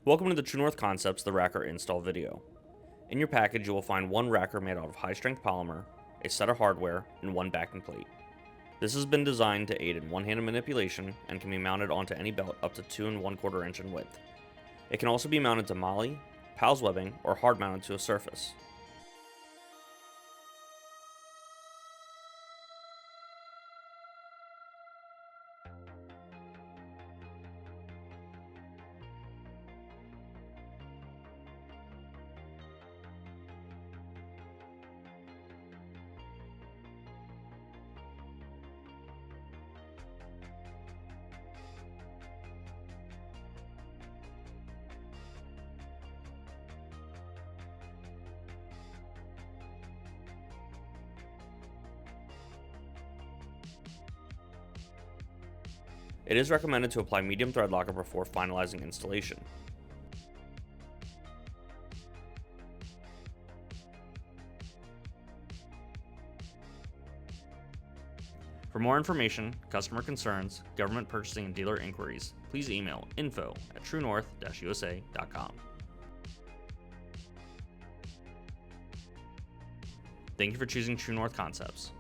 Welcome to the True North Concepts The Racker Install video. In your package you will find one racker made out of high-strength polymer, a set of hardware, and one backing plate. This has been designed to aid in one-handed manipulation and can be mounted onto any belt up to 2 1/4 inch in width. It can also be mounted to MOLLE, PALS webbing, or hard mounted to a surface. It is recommended to apply medium thread locker before finalizing installation. For more information, customer concerns, government purchasing, and dealer inquiries, please email info@truenorth-usa.com. Thank you for choosing True North Concepts.